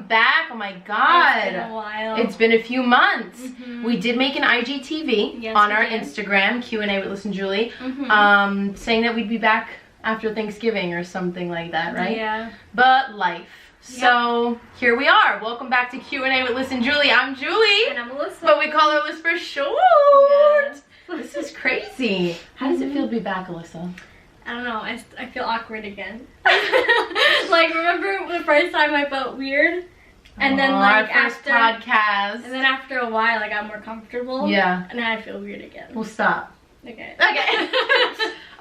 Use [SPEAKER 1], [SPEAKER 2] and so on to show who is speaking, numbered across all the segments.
[SPEAKER 1] back. Oh my god.
[SPEAKER 2] It's been a while.
[SPEAKER 1] It's been a few months. We did make an IGTV on our Instagram, Q&A with Lyss and Julie, saying that we'd be back after Thanksgiving or something like that, right?
[SPEAKER 2] Yeah.
[SPEAKER 1] But life. So here we are. Welcome back to Q&A with Lyss and Julie. I'm Julie.
[SPEAKER 2] And I'm Alyssa.
[SPEAKER 1] But we call her Lyss for short. Yeah. This is crazy. How does it feel to be back, Alyssa?
[SPEAKER 2] I don't know. I feel awkward again. Like, remember the first time I felt weird? And then like
[SPEAKER 1] our first podcast.
[SPEAKER 2] And then after a while I got more comfortable. Yeah. And then I feel weird again.
[SPEAKER 1] We'll stop.
[SPEAKER 2] Okay.
[SPEAKER 1] Okay.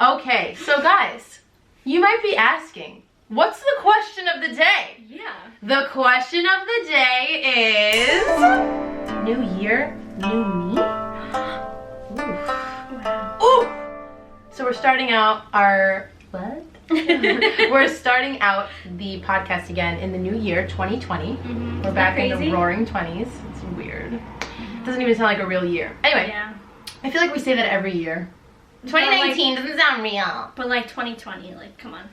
[SPEAKER 1] Okay, so guys, you might be asking, what's the question of the day? Yeah. The question of the day is, new year, new me? Oof. Wow. Oof. So we're starting out our, what? We're starting out the podcast again in the new year, 2020. We're back in the roaring 20s. It's weird. It doesn't even sound like a real year. Anyway, I feel like we say that every year. 2019 doesn't sound real.
[SPEAKER 2] But like 2020, like, come on.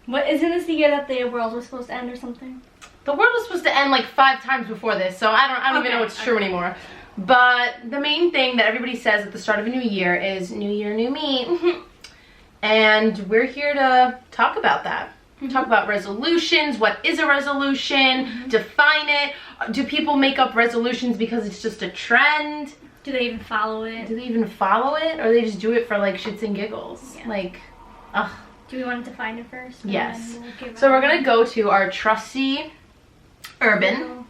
[SPEAKER 2] What, isn't this the year that the world was supposed to end or something?
[SPEAKER 1] The world was supposed to end like 5 times before this, so I don't even know what's true anymore. But the main thing that everybody says at the start of a new year is new year, new me. And we're here to talk about that. Talk about resolutions. What is a resolution? Define it. Do people make up resolutions because it's just a trend?
[SPEAKER 2] Do they even follow it?
[SPEAKER 1] Do they even follow it? Or they just do it for like shits and giggles? Yeah. Like, ugh.
[SPEAKER 2] Do we want to define it first?
[SPEAKER 1] Yes. So we're going to go to our trusty Urban.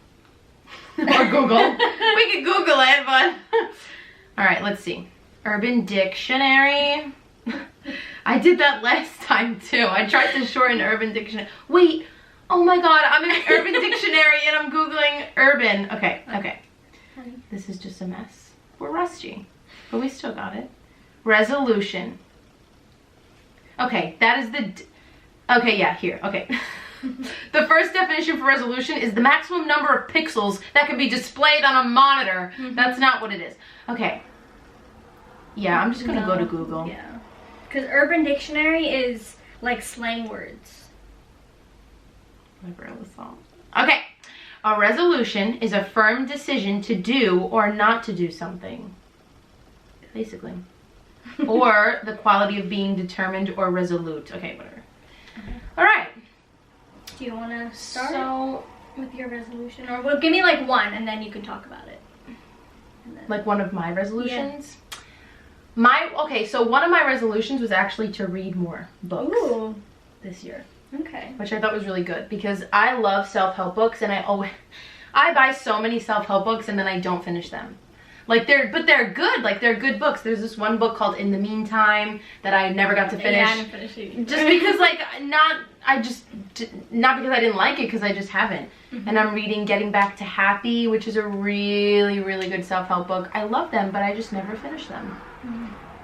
[SPEAKER 1] Or Google. We could Google it, but... Alright, let's see. Urban Dictionary. I did that last time too. I tried to shorten Urban Dictionary. Wait. Oh my god, I'm in Urban Dictionary and I'm Googling Urban. Okay, okay. This is just a mess. We're rusty, but we still got it. Resolution. Okay, that is the... Okay, yeah, here. Okay. The first definition for resolution is the maximum number of pixels that can be displayed on a monitor. That's not what it is. Okay. Yeah, I'm just going to go to Google.
[SPEAKER 2] Yeah. Because Urban Dictionary is like slang words.
[SPEAKER 1] Whatever it was called. Okay. A resolution is a firm decision to do or not to do something. Basically. Or the quality of being determined or resolute. Okay, whatever. Alright.
[SPEAKER 2] Do you want to start with your resolution? Or well, give me like one and then you can talk about it.
[SPEAKER 1] Like one of my resolutions? Yeah. Okay, so one of my resolutions was actually to read more books this year. Okay. Which I thought was really good because I love self-help books and I buy so many self-help books and then I don't finish them. Like but they're good. Like they're good books. There's this one book called In the Meantime that I never got to finish.
[SPEAKER 2] Yeah, I didn't finish it.
[SPEAKER 1] Just because like not because I didn't like it, because I just haven't. And I'm reading Getting Back to Happy, which is a really, really good self-help book. I love them, but I just never finish them.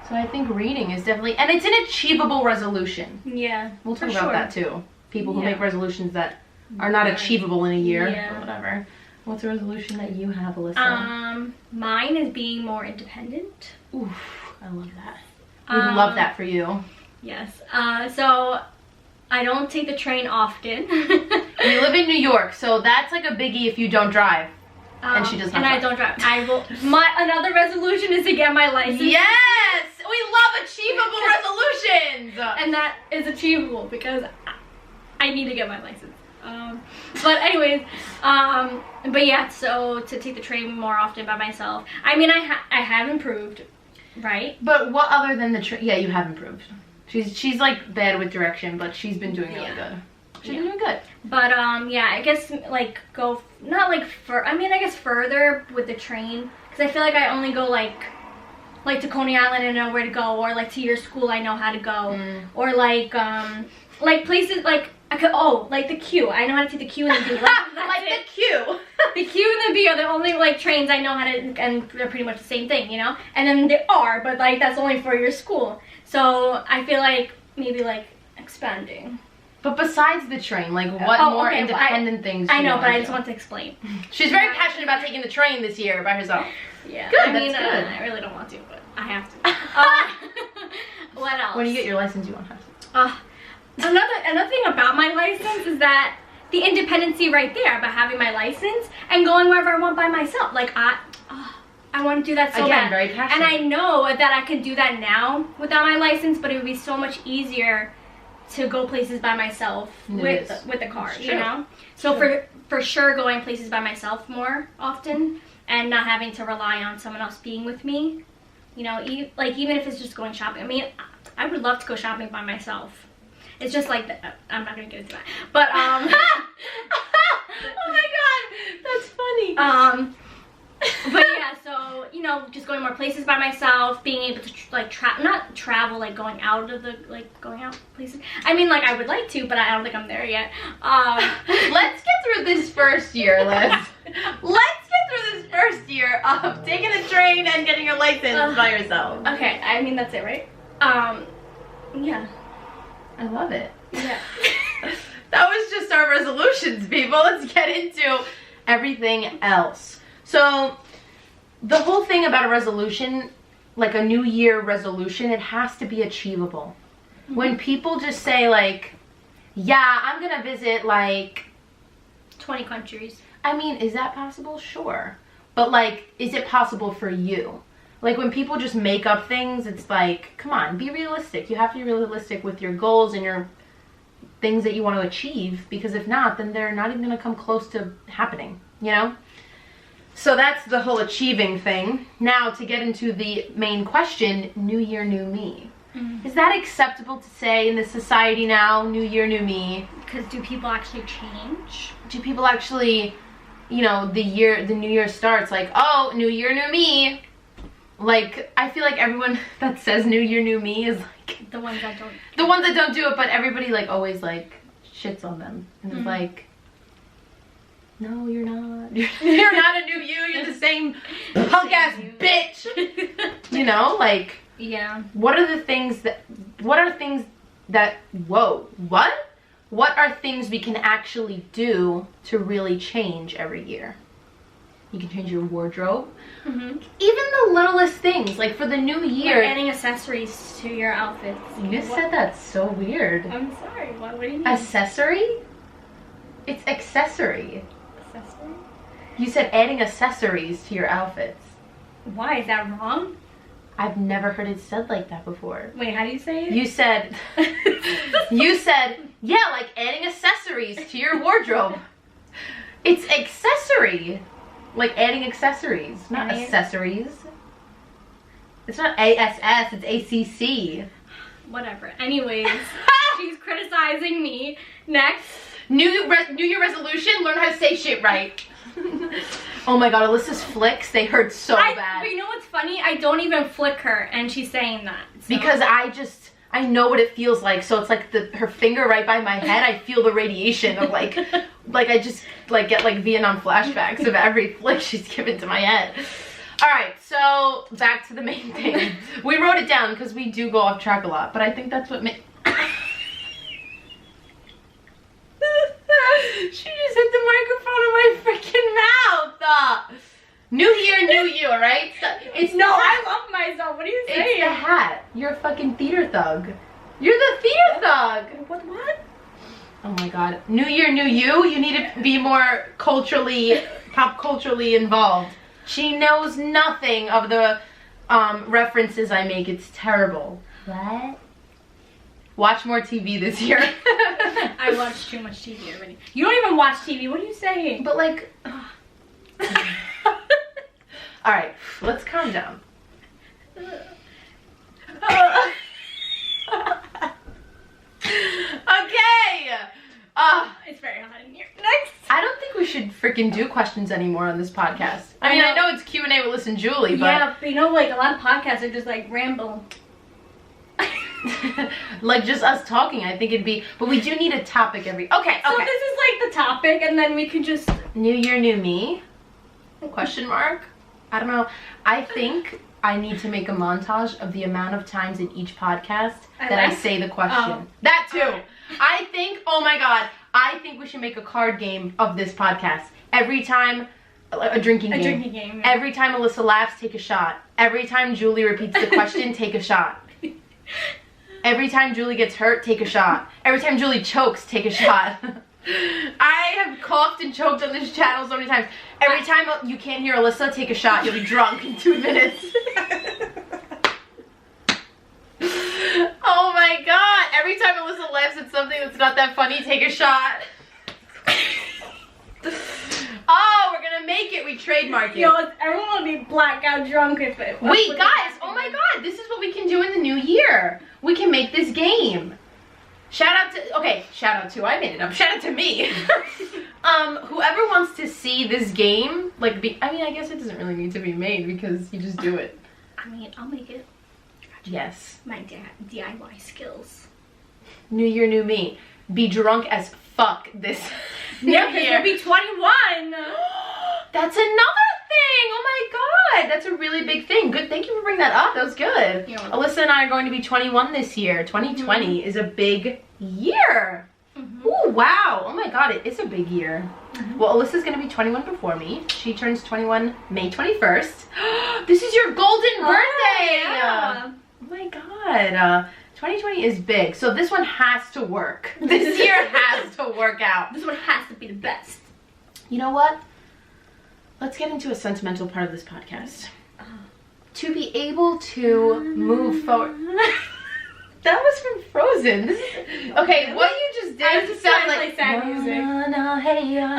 [SPEAKER 1] So I think reading is definitely, and it's an achievable resolution. Yeah. We'll talk about that too. People who make resolutions that are not achievable in a year, or whatever. What's a resolution that you have, Alyssa?
[SPEAKER 2] Mine is being more independent.
[SPEAKER 1] Oof, I love that. We love that for you.
[SPEAKER 2] Yes. So I don't take the train often.
[SPEAKER 1] We live in New York, so that's like a biggie if you don't drive. And she does not drive.
[SPEAKER 2] I don't drive. I will. Another resolution is to get my license.
[SPEAKER 1] Yes! We love achievable resolutions!
[SPEAKER 2] And that is achievable because I need to get my license. But anyways, but yeah, so to take the train more often by myself. I mean, I have improved, right?
[SPEAKER 1] But what other than the train? Yeah, you have improved. She's like bad with direction, but she's been doing really good. She's been doing good. But
[SPEAKER 2] yeah, I guess like I guess further with the train, because I feel like I only go like to Coney Island and know where to go, or like to your school I know how to go, or like places like like the Q. I know how to take the Q and the B.
[SPEAKER 1] Like the Q.
[SPEAKER 2] The Q and the B are the only like trains I know how to, and they're pretty much the same thing, you know. And then there are, but like that's only for your school. So I feel like maybe like expanding.
[SPEAKER 1] But besides the train, like what more independent things do you
[SPEAKER 2] know,
[SPEAKER 1] want
[SPEAKER 2] but
[SPEAKER 1] to
[SPEAKER 2] I just want to explain.
[SPEAKER 1] She's very passionate about taking the train this year by herself.
[SPEAKER 2] Yeah.
[SPEAKER 1] Good,
[SPEAKER 2] I mean,
[SPEAKER 1] that's good.
[SPEAKER 2] I really don't want to, but I have to. What else?
[SPEAKER 1] When you get your license, you won't have to.
[SPEAKER 2] Another thing about my license is that the independency right there by having my license and going wherever I want by myself. Like, I want to do that so
[SPEAKER 1] Again,
[SPEAKER 2] bad.
[SPEAKER 1] very passionate.
[SPEAKER 2] And I know that I can do that now without my license, but it would be so much easier to go places by myself with the car, you know? So for sure going places by myself more often and not having to rely on someone else being with me. You know, even if it's just going shopping. I mean, I would love to go shopping by myself. It's just like, I'm not going to get into that. But,
[SPEAKER 1] oh my god, that's funny.
[SPEAKER 2] But yeah, so, you know, just going more places by myself, being able to not travel, like going out of the, like going out places. I mean, like I would like to, but I don't think I'm there yet.
[SPEAKER 1] Let's get through this first year, Liz. Let's get through this first year of taking a train and getting your license by yourself.
[SPEAKER 2] Okay, I mean, that's it, right? Yeah.
[SPEAKER 1] I love it.
[SPEAKER 2] Yeah.
[SPEAKER 1] That was just our resolutions, people. Let's get into everything else. So, the whole thing about a resolution, like a New Year resolution, it has to be achievable. Mm-hmm. When people just say, like, yeah, I'm gonna visit, like,
[SPEAKER 2] 20 countries.
[SPEAKER 1] I mean, is that possible? Sure. But, like, is it possible for you? Like, when people just make up things, it's like, come on, be realistic. You have to be realistic with your goals and your things that you want to achieve, because if not, then they're not even gonna come close to happening, you know? So that's the whole achieving thing. Now, to get into the main question, New Year, New Me. Mm-hmm. Is that acceptable to say in this society now, New Year, New Me?
[SPEAKER 2] Because do people actually change?
[SPEAKER 1] Do people actually, you know, the New Year starts like, oh, New Year, New Me. Like, I feel like everyone that says New Year, New Me is like...
[SPEAKER 2] The ones that don't.
[SPEAKER 1] The ones that don't do it, but everybody, like, always, like, shits on them. And it's like... No, you're not. You're not a new you. You're the same punk ass bitch. You know, like.
[SPEAKER 2] Yeah.
[SPEAKER 1] What are things that? What are things we can actually do to really change every year? You can change your wardrobe. Mm-hmm. Even the littlest things, like for the new year.
[SPEAKER 2] Like adding accessories to your outfits.
[SPEAKER 1] You said that's so weird.
[SPEAKER 2] I'm sorry. What do you mean?
[SPEAKER 1] Accessory? It's accessory.
[SPEAKER 2] Accessory?
[SPEAKER 1] You said adding accessories to your outfits.
[SPEAKER 2] Why? Is that wrong?
[SPEAKER 1] I've never heard it said like that before.
[SPEAKER 2] Wait, how do you say it?
[SPEAKER 1] You said, yeah, like adding accessories to your wardrobe. It's accessory. Like adding accessories, not accessories. It's not ASS, it's ACC.
[SPEAKER 2] Whatever. Anyways, she's criticizing me. Next.
[SPEAKER 1] New Year resolution, learn how to say shit right. Oh my god, Alyssa's flicks, they hurt so bad.
[SPEAKER 2] But you know what's funny? I don't even flick her and she's saying that. So.
[SPEAKER 1] Because I know what it feels like. So it's like her finger right by my head, I feel the radiation of like I just like get like Vietnam flashbacks of every flick she's given to my head. Alright, so back to the main thing. We wrote it down because we do go off track a lot, but I think that's what She just hit the microphone in my freaking mouth. New year, new you, right? It's
[SPEAKER 2] no, I love myself. What are you saying?
[SPEAKER 1] It's the hat. You're a fucking theater thug. You're the theater thug.
[SPEAKER 2] What?
[SPEAKER 1] Oh my god. New year, new you. You need to be more pop culturally involved. She knows nothing of the references I make. It's terrible. What? Watch more TV this year.
[SPEAKER 2] I watch too much TV already. You don't even watch TV. What are you saying?
[SPEAKER 1] But like... Alright, let's calm down. Okay.
[SPEAKER 2] It's very hot in here. Next.
[SPEAKER 1] I don't think we should freaking do questions anymore on this podcast. I mean, I know it's Q&A with Lyss and Julie, but...
[SPEAKER 2] Yeah, but you know, like, a lot of podcasts are just, like, ramble.
[SPEAKER 1] Like, just us talking, I think it'd be... But we do need a topic every... Okay.
[SPEAKER 2] So this is, like, the topic, and then we can just...
[SPEAKER 1] New year, new me? Question mark? I don't know. I think I need to make a montage of the amount of times in each podcast that I say the question. Oh. That too. Okay. I think, oh my god, I think we should make a card game of this podcast. Every time, a drinking game.
[SPEAKER 2] Yeah.
[SPEAKER 1] Every time Alyssa laughs, take a shot. Every time Julie repeats the question, take a shot. Every time Julie gets hurt, take a shot. Every time Julie chokes, take a shot. I have coughed and choked on this channel so many times. Every time you can't hear Alyssa take a shot, you'll be drunk in 2 minutes. Oh my god. Every time Alyssa laughs at something that's not that funny, take a shot. Oh, we're gonna make it. We trademark it.
[SPEAKER 2] Yo, everyone would be blackout drunk if it was.
[SPEAKER 1] Wait, guys. Oh my god. This is what we can do in the new year. We can make this game. Shout out to, okay, shout out to, I made it up. Shout out to me. Whoever wants to see this game, like, I mean, I guess it doesn't really need to be made because you just do it.
[SPEAKER 2] I mean, I'll make it.
[SPEAKER 1] Yes.
[SPEAKER 2] My DIY skills.
[SPEAKER 1] New year, new me. Be drunk as fuck this
[SPEAKER 2] Yeah,
[SPEAKER 1] new
[SPEAKER 2] because
[SPEAKER 1] year.
[SPEAKER 2] you'll be 21.
[SPEAKER 1] That's another thing. Oh my god. That's a really big thing. Good. Thank you for bringing that up. That was good.
[SPEAKER 2] Yeah.
[SPEAKER 1] Alyssa and I are going to be 21 this year. 2020 is a big year. Oh wow. Oh my god. It is a big year. Well, Alyssa's going to be 21 before me. She turns 21 May 21st. This is your golden birthday.
[SPEAKER 2] Yeah.
[SPEAKER 1] Oh my god. 2020 is big. So this one has to work. This year has to work out.
[SPEAKER 2] This one has to be the best.
[SPEAKER 1] You know what? Let's get into a sentimental part of this podcast. To be able to move forward. That was from Frozen. This is, okay, what you just did
[SPEAKER 2] I was just
[SPEAKER 1] sound
[SPEAKER 2] trying to
[SPEAKER 1] like
[SPEAKER 2] play sad music.
[SPEAKER 1] Na, na, hey, ya,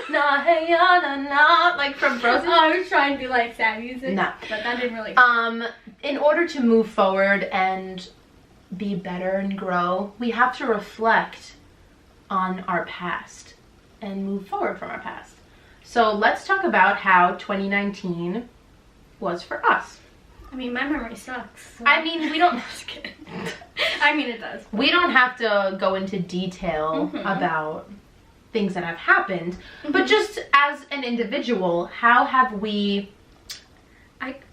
[SPEAKER 1] na, hey, ya, na, na, like from Frozen.
[SPEAKER 2] Oh, I was trying to be like sad music.
[SPEAKER 1] No.
[SPEAKER 2] But that didn't really.
[SPEAKER 1] In order to move forward and be better and grow, we have to reflect on our past and move forward from our past. So let's talk about how 2019 was for us.
[SPEAKER 2] I mean, my memory sucks. So.
[SPEAKER 1] I mean, we don't.
[SPEAKER 2] Just kidding. I mean, it does.
[SPEAKER 1] We don't have to go into detail about things that have happened, but just as an individual, how have we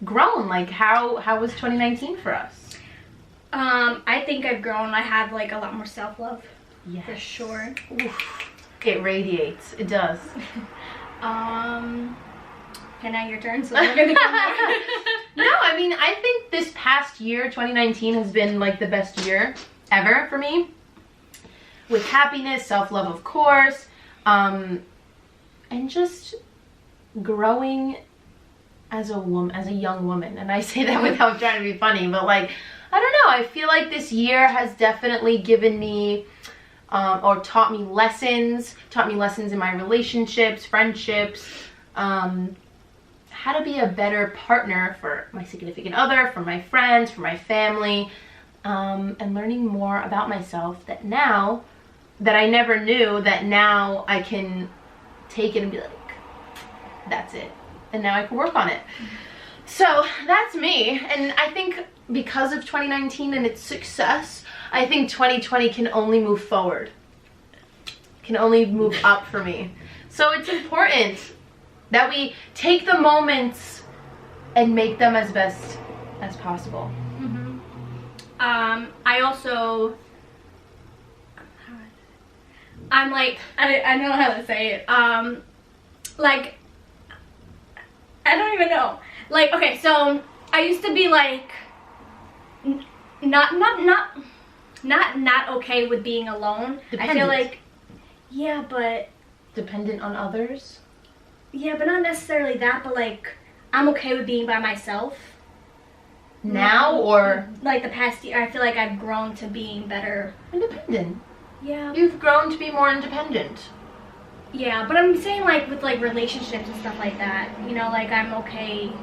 [SPEAKER 1] grown? Like, how was 2019 for us?
[SPEAKER 2] I think I've grown. I have like a lot more self-love.
[SPEAKER 1] Yes.
[SPEAKER 2] For sure.
[SPEAKER 1] Oof. It radiates. It does.
[SPEAKER 2] Okay, now your turn. So we're gonna go more.
[SPEAKER 1] No, I mean, I think this past year, 2019, has been like the best year ever for me. With happiness, self-love, of course, and just growing as a woman, as a young woman. And I say that without trying to be funny, but like, I don't know. I feel like this year has definitely given me, or taught me lessons in my relationships, friendships, how to be a better partner for my significant other, for my friends, for my family, and learning more about myself that now, that I never knew, that now I can take it and be like, that's it. And now I can work on it. So that's me. And I think because of 2019 and its success, I think 2020 can only move forward. Can only move up for me. So it's important that we take the moments and make them as best as possible.
[SPEAKER 2] I also, I'm like, I know how to say it. Like, I don't even know. Like, okay, so I used to be like, not okay with being alone.
[SPEAKER 1] Dependent.
[SPEAKER 2] I feel like, yeah, but
[SPEAKER 1] Dependent on others?
[SPEAKER 2] yeah, but not necessarily that, but like, I'm okay with being by myself.
[SPEAKER 1] Now or
[SPEAKER 2] Like the past year, I feel like I've grown to being better.
[SPEAKER 1] independent?
[SPEAKER 2] Yeah.
[SPEAKER 1] You've grown to be more independent.
[SPEAKER 2] Yeah, but I'm saying like with like relationships and stuff like that. You know, like I'm okay.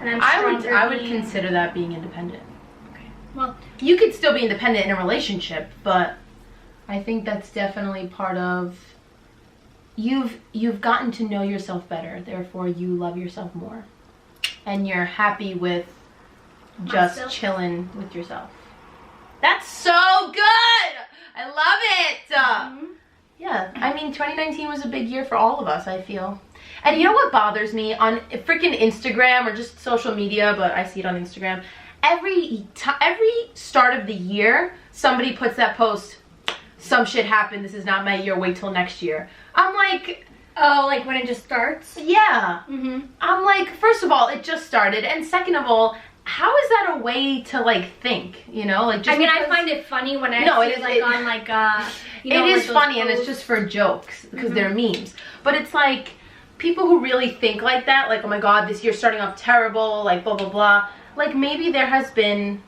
[SPEAKER 2] And I'm stronger
[SPEAKER 1] I would
[SPEAKER 2] being-
[SPEAKER 1] consider that being independent.
[SPEAKER 2] Okay. Well,
[SPEAKER 1] You could still be independent in a relationship, but I think that's definitely part of you've gotten to know yourself better, therefore you love yourself more. And you're happy with just
[SPEAKER 2] Myself.
[SPEAKER 1] chilling with yourself. That's so good! I love it! Yeah, I mean 2019 was a big year for all of us, I feel. And you know what bothers me on freaking Instagram or just social media, but I see it on Instagram. Every start of the year, somebody puts that post, some shit happened, this is not my year, wait till next year. I'm like,
[SPEAKER 2] oh, like when it just starts.
[SPEAKER 1] yeah.
[SPEAKER 2] Mm-hmm.
[SPEAKER 1] I'm like, first of all, it just started, and second of all, how is that a way to like think, you know? Like, just
[SPEAKER 2] I find it funny when I see it like on like you know,
[SPEAKER 1] it is
[SPEAKER 2] like
[SPEAKER 1] funny
[SPEAKER 2] posts.
[SPEAKER 1] and it's just for jokes because they're memes. But it's like people who really think like that, like, oh my god, this year's starting off terrible, like blah blah blah. Like, maybe there has been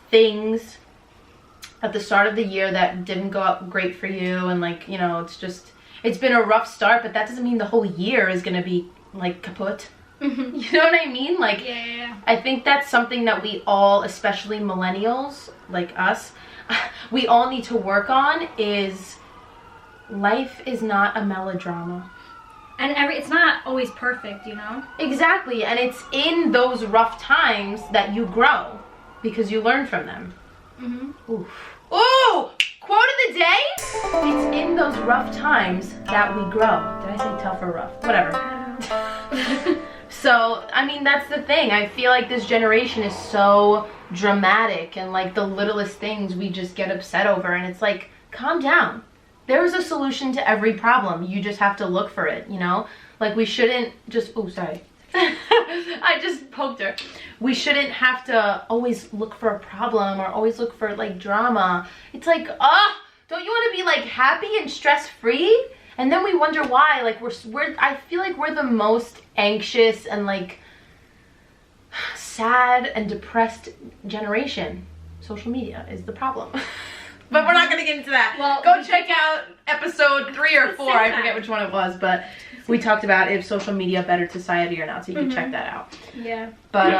[SPEAKER 1] things at the start of the year that didn't go out great for you, and like, you know, it's been a rough start, but that doesn't mean the whole year is gonna be like kaput. You know what I mean? Like,
[SPEAKER 2] yeah.
[SPEAKER 1] I think that's something that we all, especially millennials like us, we all need to work on. Is life is not a melodrama.
[SPEAKER 2] And it's not always perfect, you know?
[SPEAKER 1] Exactly, and it's in those rough times that you grow because you learn from them. Oof. Ooh! Quote of the day? It's in those rough times that we grow. Did I say tough or rough? Whatever. So, I mean, that's the thing. I feel like this generation is so dramatic, and like the littlest things we just get upset over, and it's like, calm down. There is a solution to every problem. You just have to look for it, you know? Like, we shouldn't just, oh, sorry. I just poked her. We shouldn't have to always look for a problem or always look for like drama. It's like, don't you want to be like happy and stress-free? And then we wonder why. Like, I feel like we're the most anxious and like sad and depressed generation. Social media is the problem. But we're not gonna get into that. Well, go check out episode 3 or 4. I forget which one it was, but we talked about if social media bettered society or not, so you can check that out.
[SPEAKER 2] Yeah.
[SPEAKER 1] But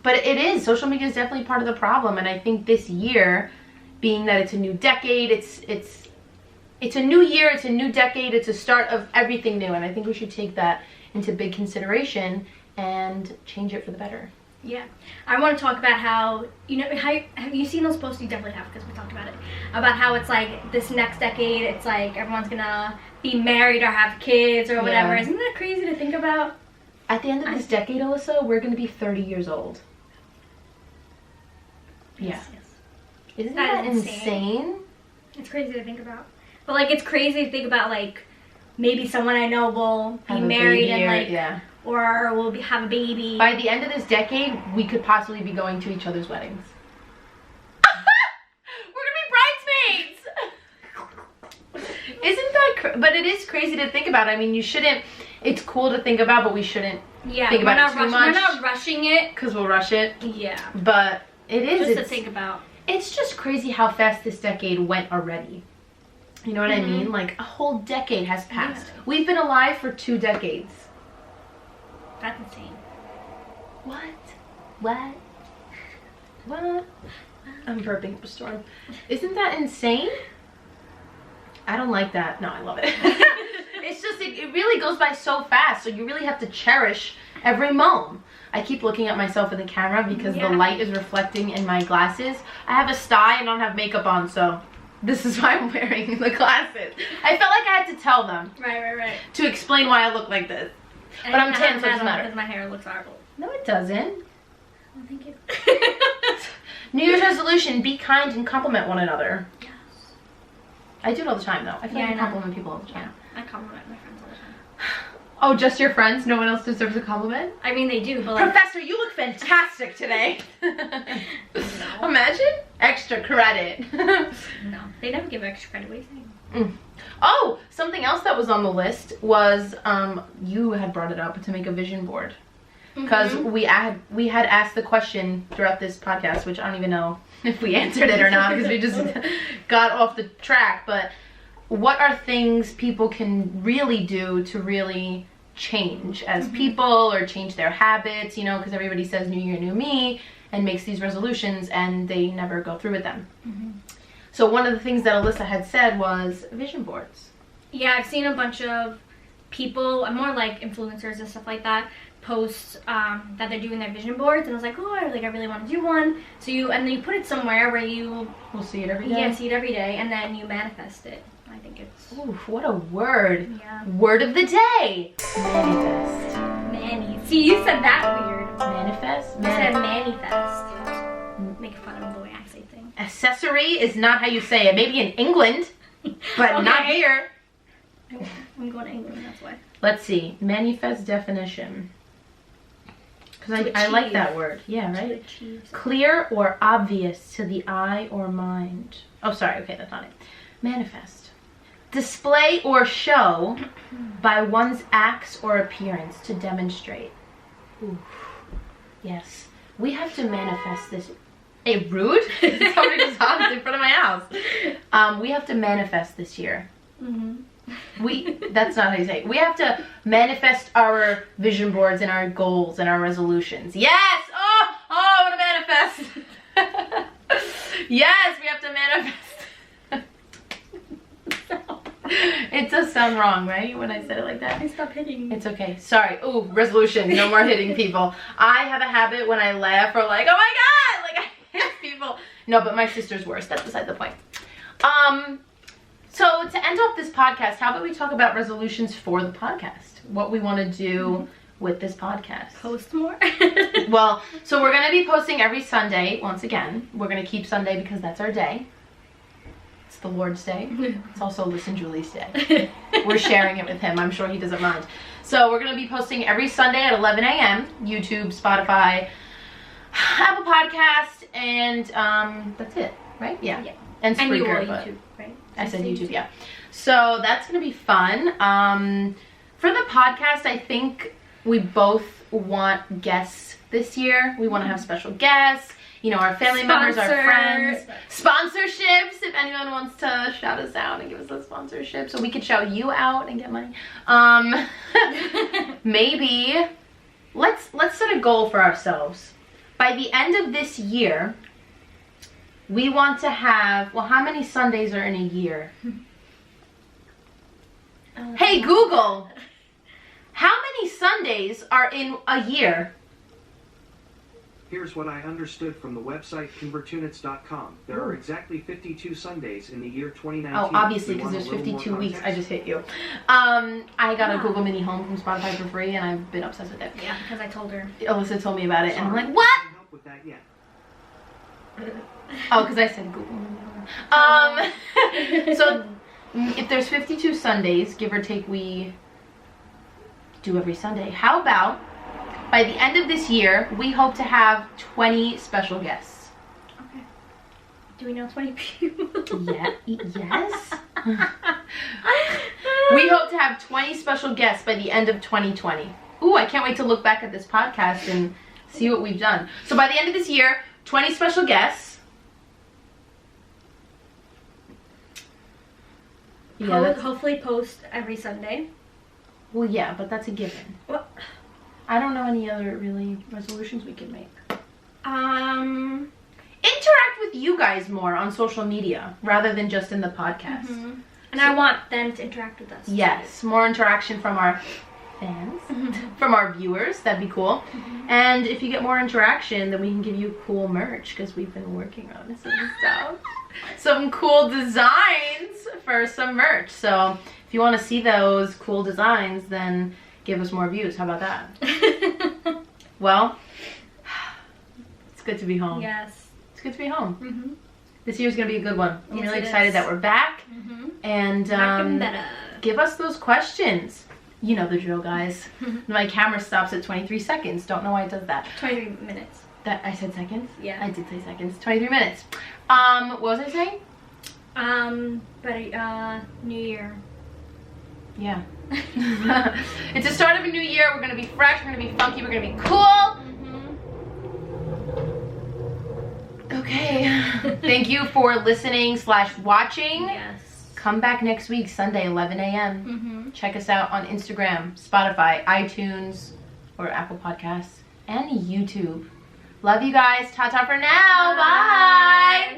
[SPEAKER 1] it is, social media is definitely part of the problem, and I think this year, being that it's a new decade, it's a new year, it's a new decade, it's a start of everything new, and I think we should take that into big consideration and change it for the better.
[SPEAKER 2] Yeah, I want to talk about how, you know, have you seen those posts? You definitely have, because we talked about it, about how it's like this next decade, it's like everyone's gonna be married or have kids or whatever.
[SPEAKER 1] Yeah.
[SPEAKER 2] Isn't that crazy to think about?
[SPEAKER 1] At the end of this decade, Alyssa, we're gonna be 30 years old.
[SPEAKER 2] Yes,
[SPEAKER 1] Yeah.
[SPEAKER 2] yes.
[SPEAKER 1] Isn't that insane?
[SPEAKER 2] It's crazy to think about. But like, it's crazy to think about, like, maybe someone I know will be married and like, or will have a baby.
[SPEAKER 1] By the end of this decade, we could possibly be going to each other's weddings. We're gonna be bridesmaids! Isn't that but it is crazy to think about. I mean, you shouldn't, it's cool to think about, but we shouldn't think about it too much.
[SPEAKER 2] We're not rushing it.
[SPEAKER 1] Because we'll rush it.
[SPEAKER 2] Yeah.
[SPEAKER 1] But it is.
[SPEAKER 2] Just to think about.
[SPEAKER 1] It's just crazy how fast this decade went already. You know what I mean? Like, a whole decade has passed. Yeah. We've been alive for 2 decades.
[SPEAKER 2] That's insane.
[SPEAKER 1] What? I'm burping up a storm. Isn't that insane? I don't like that. No, I love it. It's just, it really goes by so fast, so you really have to cherish every moment. I keep looking at myself in the camera because the light is reflecting in my glasses. I have a sty and I don't have makeup on, so this is why I'm wearing the glasses. I felt like I had to tell them.
[SPEAKER 2] Right.
[SPEAKER 1] To explain why I look like this.
[SPEAKER 2] And
[SPEAKER 1] but I'm tan, so it doesn't matter.
[SPEAKER 2] Because my hair looks horrible.
[SPEAKER 1] No, it doesn't.
[SPEAKER 2] Oh, thank you.
[SPEAKER 1] New Year's resolution, be kind and compliment one another.
[SPEAKER 2] Yes.
[SPEAKER 1] I do it all the time, though. I feel like I compliment people all the time.
[SPEAKER 2] Yeah, I compliment my friends all the time.
[SPEAKER 1] Oh, just your friends? No one else deserves a compliment?
[SPEAKER 2] I mean, they do, but like...
[SPEAKER 1] Professor, you look fantastic today. No. Imagine? Extra credit.
[SPEAKER 2] No, they never give extra credit. What are you saying?
[SPEAKER 1] Oh, something else that was on the list was, you had brought it up, to make a vision board. Because we had asked the question throughout this podcast, which I don't even know if we answered it or not, because we just got off the track, but what are things people can really do to really change as people, or change their habits, you know, because everybody says new year, new me, and makes these resolutions, and they never go through with them. So one of the things that Alyssa had said was vision boards. Yeah,
[SPEAKER 2] I've seen a bunch of people, more like influencers and stuff like that, posts that they're doing their vision boards, and I was like, oh, I really want to do one. So then you put it somewhere where you will see it every day. Yeah, see it every day, and then you manifest it. I think it's...
[SPEAKER 1] Ooh, what a word.
[SPEAKER 2] Yeah.
[SPEAKER 1] Word of the day. Manifest.
[SPEAKER 2] See, you said that weird.
[SPEAKER 1] Manifest?
[SPEAKER 2] You said manifest. Making fun of the way I say things.
[SPEAKER 1] Accessory is not how you say it. Maybe in England, but not here. I'm
[SPEAKER 2] going to England, that's why.
[SPEAKER 1] Let's see. Manifest definition. Because I like that word. Yeah, right? Clear or obvious to the eye or mind. Oh, sorry. Okay, that's not it. Manifest. Display or show by one's acts or appearance to demonstrate. Ooh. Yes. We have to manifest this. Hey, rude? Somebody just hopped in front of my house. We have to manifest this year. That's not how you say it. We have to manifest our vision boards and our goals and our resolutions. Yes! Oh, I want to manifest. Yes, we have to manifest. It does sound wrong, right? When I said it like that.
[SPEAKER 2] Stop hitting me.
[SPEAKER 1] It's okay. Sorry. Ooh, resolution. No more hitting people. I have a habit when I laugh or like, oh my God! Like I hit people. No, but my sister's worse. That's beside the point. So to end off this podcast, how about we talk about resolutions for the podcast? What we want to do with this podcast.
[SPEAKER 2] Post more?
[SPEAKER 1] Well, so we're going to be posting every Sunday. Once again, we're going to keep Sunday because that's our day. It's the Lord's Day. It's also Lyss Julie's day. We're sharing it with him. I'm sure he doesn't mind. So we're going to be posting every Sunday at 11 a.m. YouTube, Spotify, Apple Podcast, and that's it, right? Yeah. And Spreaker.
[SPEAKER 2] And YouTube, right?
[SPEAKER 1] I said YouTube, yeah. So that's going to be fun. For the podcast, I think we both want guests this year. We want to have special guests. You know, our family members, our friends. Sponsorships, if anyone wants to shout us out and give us a sponsorship so we could shout you out and get money. Maybe let's set a goal for ourselves. By the end of this year, we want to have, well, how many Sundays are in a year? Hey, Google, how many Sundays are in a year?
[SPEAKER 3] Here's what I understood from the website convertunits.com. There are exactly 52 Sundays in the year 2019.
[SPEAKER 1] Oh, obviously, because there's 52 weeks. I just hit you. I got a Google Mini Home from Spotify for free, and I've been obsessed with it.
[SPEAKER 2] Yeah, because I told her.
[SPEAKER 1] Alyssa told me about it, and I'm like,
[SPEAKER 3] I
[SPEAKER 1] what?
[SPEAKER 3] can't help with that yet.
[SPEAKER 1] Oh, because I said Google Mini Home. So, if there's 52 Sundays, give or take, we do every Sunday. How about, by the end of this year, we hope to have 20 special guests.
[SPEAKER 2] Okay. Do we know 20 people?
[SPEAKER 1] Yeah, yes. We hope to have 20 special guests by the end of 2020. Ooh, I can't wait to look back at this podcast and see what we've done. So by the end of this year, 20 special guests.
[SPEAKER 2] Yeah, hopefully post every Sunday.
[SPEAKER 1] Well, yeah, but that's a given.
[SPEAKER 2] Well,
[SPEAKER 1] I don't know any other really resolutions we can make. Interact with you guys more on social media rather than just in the podcast.
[SPEAKER 2] And I want them to interact with us.
[SPEAKER 1] Yes, more interaction from our fans, from our viewers. That'd be cool. And if you get more interaction, then we can give you cool merch because we've been working on some stuff. Some cool designs for some merch. So if you want to see those cool designs, then give us more views. How about that? Well, it's good to be home.
[SPEAKER 2] Yes.
[SPEAKER 1] It's good to be home. This year's going to be a good one. I'm really excited that we're back. And give us those questions. You know the drill, guys. My camera stops at 23 seconds. Don't know why it does that.
[SPEAKER 2] 23 minutes.
[SPEAKER 1] That I said seconds?
[SPEAKER 2] Yeah.
[SPEAKER 1] I did say seconds. 23 minutes. What was I saying?
[SPEAKER 2] New Year.
[SPEAKER 1] Yeah. It's the start of a new year. We're going to be fresh. We're going to be funky. We're going to be cool. Okay. Thank you for listening / watching.
[SPEAKER 2] Yes.
[SPEAKER 1] Come back next week, Sunday, 11 a.m. Check us out on Instagram, Spotify, iTunes, or Apple Podcasts, and YouTube. Love you guys. Ta-ta for now. Bye.